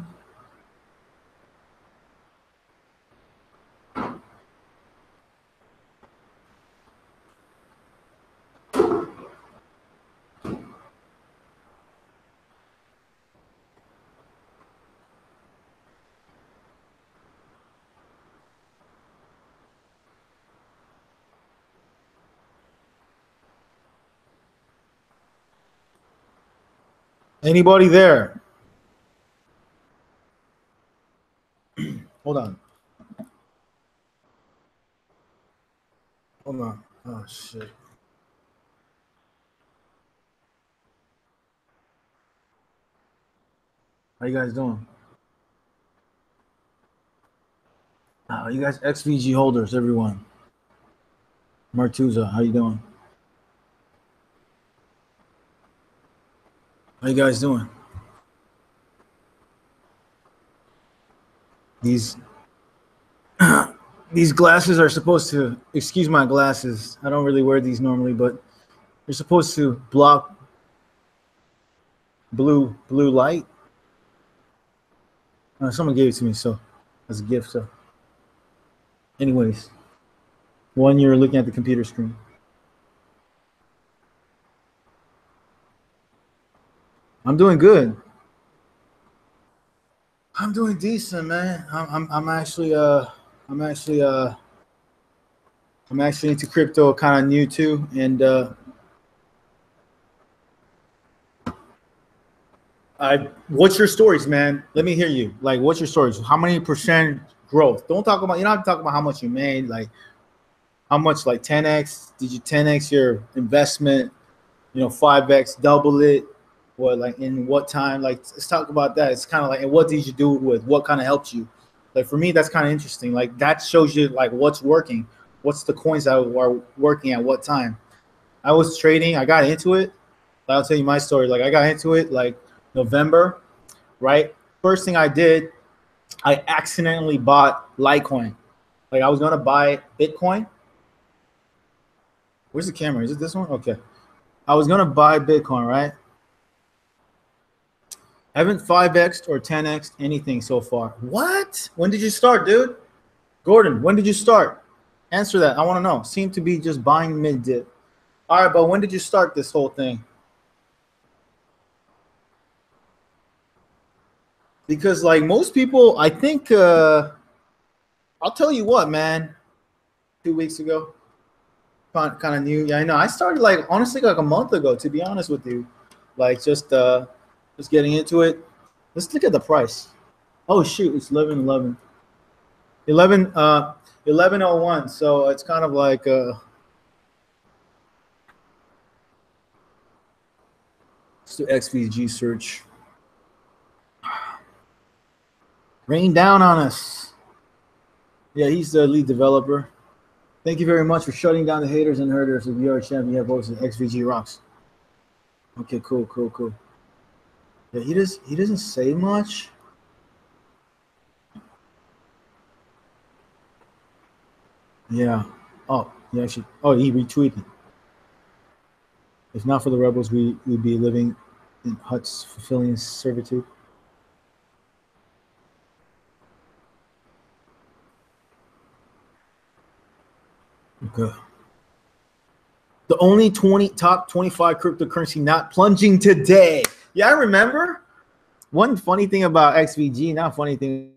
Speaker 1: Anybody there? Hold on. Hold on. Oh shit. How you guys doing? You guys XVG holders, everyone. Martuza, how you doing? How you guys doing? These these glasses are supposed to, excuse my glasses. I don't really wear these normally, but they're supposed to block blue light. Someone gave it to me, so as a gift. So, anyways, one you're looking at the computer screen. I'm doing good. I'm doing decent, man. I'm actually I'm actually I'm actually into crypto, kind of new too, and what's your stories, man? Let me hear you. Like, what's your stories? How many percent growth? Don't talk about. You don't have to talk about how much you made. Like, how much? Like 10x? Did you 10x your investment? 5x, double it. What, like, in what time? Like, let's talk about that. It's kind of like, and what did you do with? What kind of helped you? Like, for me, that's kind of interesting. Like, that shows you like what's working. What's the coins that are working at what time? I was trading. I got into it. I'll tell you my story. Like, I got into it like November, right? First thing I did, I accidentally bought Litecoin. Like, I was gonna buy Bitcoin. Where's the camera? Is it this one? Okay. I was gonna buy Bitcoin, right? I haven't 5x or 10x anything so far. What? When did you start, dude? Gordon, when did you start? Answer that. I want to know. Seem to be just buying mid dip. All right, but when did you start this whole thing? Because like most people, I think I'll tell you what, man. 2 weeks ago, kind of new. Yeah, I know. I started like honestly like a month ago, to be honest with you. Like just getting into it. Let's look at the price. Oh shoot, it's 11:11. 11:01. So it's kind of like let's do XVG search. Rain down on us. Yeah, he's the lead developer. Thank you very much for shutting down the haters and herders of your champion. You have votes XVG rocks. Okay, cool. Yeah, he doesn't say much. Yeah. Oh, yeah. He retweeted. If not for the rebels, we'd be living in huts, fulfilling servitude. Okay. The only top 25 cryptocurrency not plunging today. Yeah, I remember. One funny thing about XVG, not funny thing.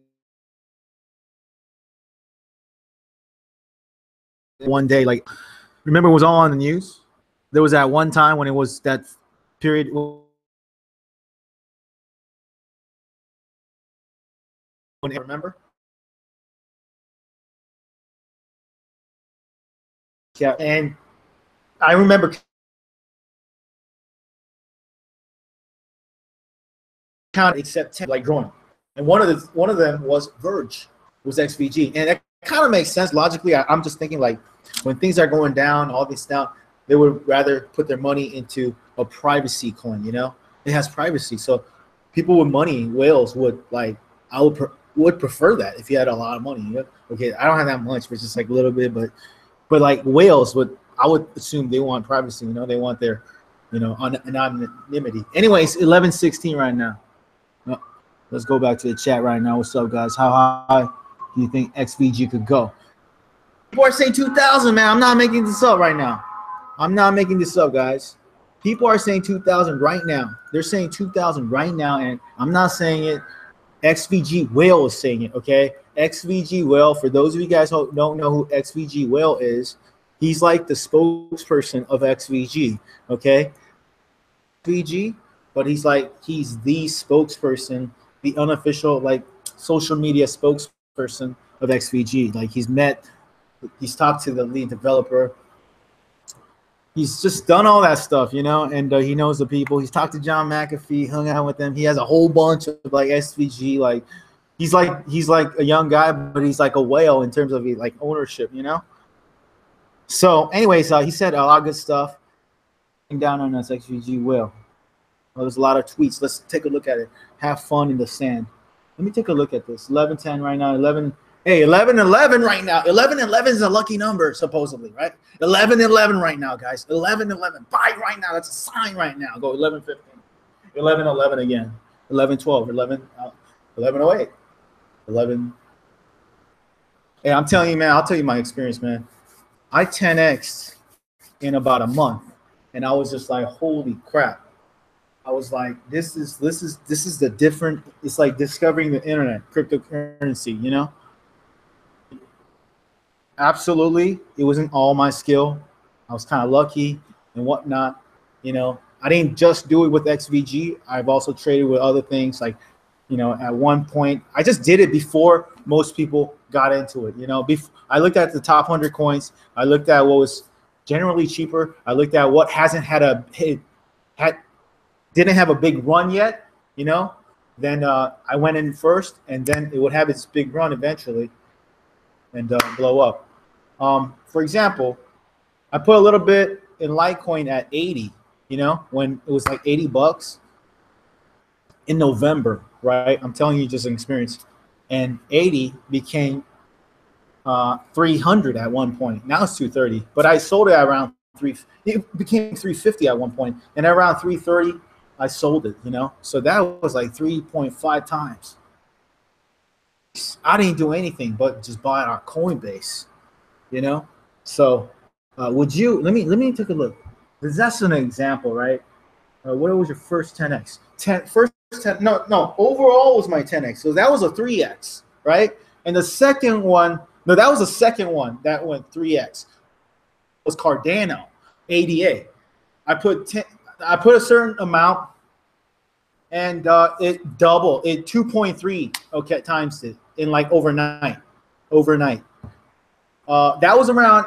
Speaker 1: One day, like, remember it was all on the news? There was that one time when it was that period. Remember? Yeah, and I remember count except 10, like growing. And one of them was VERGE, was XVG. And that kind of makes sense logically. I'm just thinking like when things are going down, all this down, they would rather put their money into a privacy coin, It has privacy. So people with money, whales would like, I would prefer that if you had a lot of money. Okay, I don't have that much, but just like a little bit, but like whales I would assume they want privacy, they want their, anonymity. Anyways, 11:16 right now. Let's go back to the chat right now. What's up, guys? How high do you think XVG could go? People are saying 2,000, man. I'm not making this up right now. I'm not making this up, guys. People are saying 2,000 right now. They're saying 2,000 right now, and I'm not saying it. XVG Whale is saying it, okay? XVG Whale, for those of you guys who don't know who XVG Whale is, he's like the spokesperson of XVG, okay? XVG, but he's the spokesperson, the unofficial like social media spokesperson of XVG. Like he's talked to the lead developer. He's just done all that stuff, you know, and he knows the people. He's talked to John McAfee, hung out with them. He has a whole bunch of like SVG, like he's like a young guy, but he's like a whale in terms of like ownership, you know. So, anyways, he said a lot of good stuff. Down on us, XVG will. Well, there's a lot of tweets. Let's take a look at it. Have fun in the sand. Let me take a look at this. 11-10 right now. 11. Hey, 11-11 right now. 11-11 is a lucky number, supposedly, right? 11-11 right now, guys. 11-11. Buy right now. That's a sign right now. Go 11-15. 11-11 again. 11-12. 11-08. 11. Hey, I'm telling you, man. I'll tell you my experience, man. I 10x'd in about a month, and I was just like, holy crap. I was like, this is the different. It's like discovering the internet, cryptocurrency, you know. Absolutely, it wasn't all my skill. I was kind of lucky and whatnot, you know. I didn't just do it with XVG. I've also traded with other things, like, you know, at one point I just did it before most people got into it, you know. I looked at the top 100 coins. I looked at what was generally cheaper. I looked at what hasn't had a hit, didn't have a big run yet, you know. Then I went in first, and then it would have its big run eventually and blow up. For example, I put a little bit in Litecoin at 80, you know, when it was like 80 bucks in November, right? I'm telling you just an experience. And 80 became 300 at one point. Now it's 230, but I sold it at around 3. It became 350 at one point, and at around 330, I sold it, you know. So that was like 3.5 times. I didn't do anything but just buy our Coinbase, you know. So would you let me take a look. That's an example, right? What was your first 10x? First 10, no, overall was my 10x. So that was a 3x, right? And the second one, no, that was the second one that went 3x. It was Cardano, ADA. I put a certain amount, and it doubled. It 2.3 times it in like overnight. That was around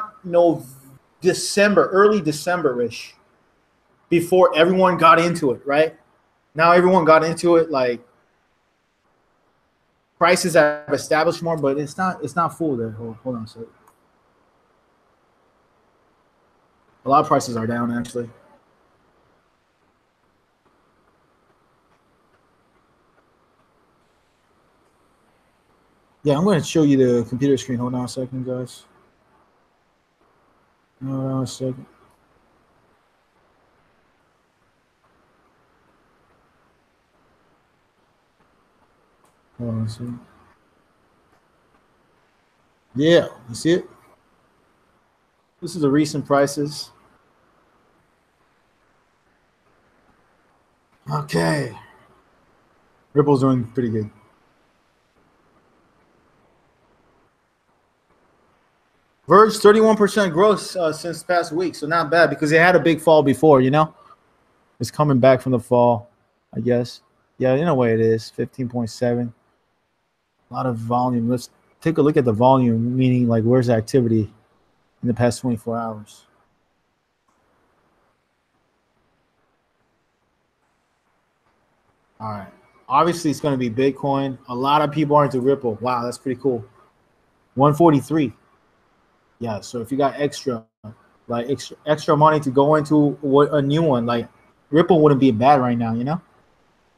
Speaker 1: December, early December-ish, before everyone got into it, right? Now everyone got into it, like prices have established more, but it's not full there. Hold on a second. A lot of prices are down, actually. Yeah, I'm going to show you the computer screen. Hold on a second, guys. Hold on a second. Hold on a second. Yeah, you see it? This is the recent prices. Okay. Ripple's doing pretty good. Verge 31% growth since past week, so not bad because it had a big fall before, you know. It's coming back from the fall, I guess. Yeah, in a way it is 15.7. A lot of volume. Let's take a look at the volume, meaning like where's the activity in the past 24 hours. All right. Obviously, it's going to be Bitcoin. A lot of people are into Ripple. Wow, that's pretty cool. 143. Yeah, so if you got extra money to go into a new one, like Ripple wouldn't be bad right now, you know?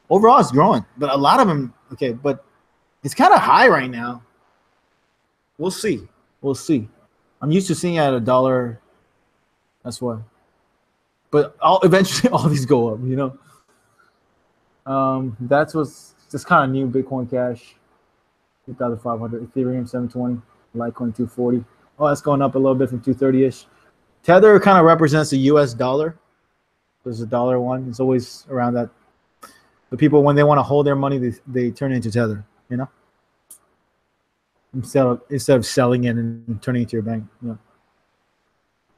Speaker 1: Overall, it's growing, but a lot of them, okay, but it's kind of high right now. We'll see. We'll see. I'm used to seeing it at $1. That's why. But eventually all these go up, you know? That's what's just kind of new. Bitcoin Cash, 2,500. Ethereum, 720. Litecoin, 240. Oh, that's going up a little bit from 230-ish. Tether kind of represents the U.S. dollar. There's a dollar one. It's always around that. The people, when they want to hold their money, they turn it into Tether, you know? Instead of selling it and turning it into your bank. You know?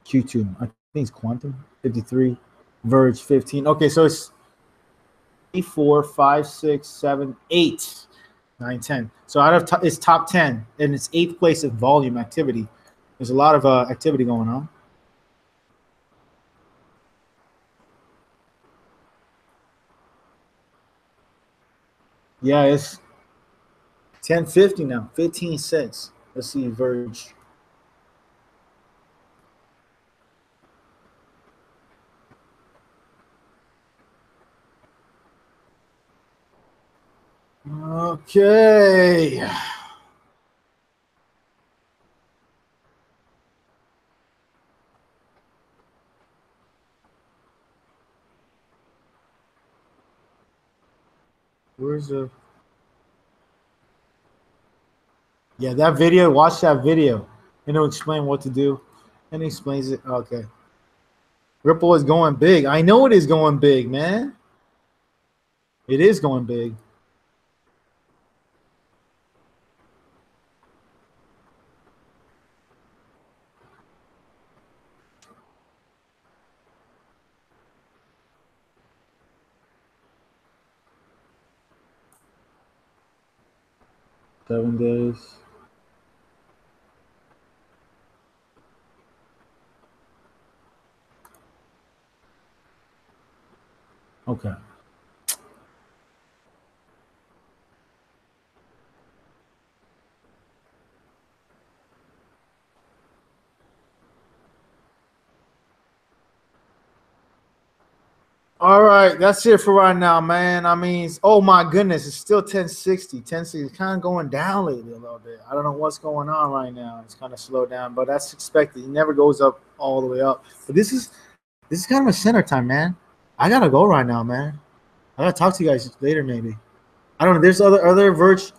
Speaker 1: Q2, I think it's Quantum, 53. Verge, 15. Okay, so it's 3, 4, 5, 6, 7, 8, 9, 10. So out of it's top 10, and it's 8th place of volume activity. There's a lot of activity going on. Yeah, it's 10:50 now. 15 cents. Let's see, Verge. Okay. Where's the? Yeah, that video. Watch that video, and it'll explain what to do. And it explains it. Okay. Ripple is going big. I know it is going big, man. It is going big. Seven days. Okay. All right, that's it for right now, man. I mean, oh my goodness, it's still 1060. 1060 is kind of going down lately a little bit. I don't know what's going on right now. It's kind of slowed down, but that's expected. It never goes up all the way up. But this is kind of a center time, man. I gotta go right now, man. I gotta talk to you guys later, maybe. I don't know. There's other Verge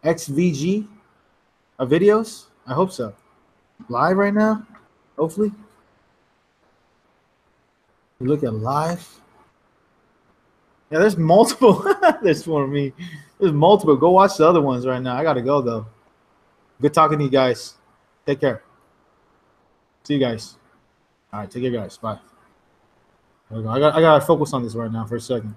Speaker 1: XVG videos. I hope so. Live right now, hopefully. You look at live. Yeah, there's multiple. There's one of me. There's multiple. Go watch the other ones right now. I gotta go though. Good talking to you guys. Take care. See you guys. All right, take care, guys. Bye. I gotta focus on this right now for a second.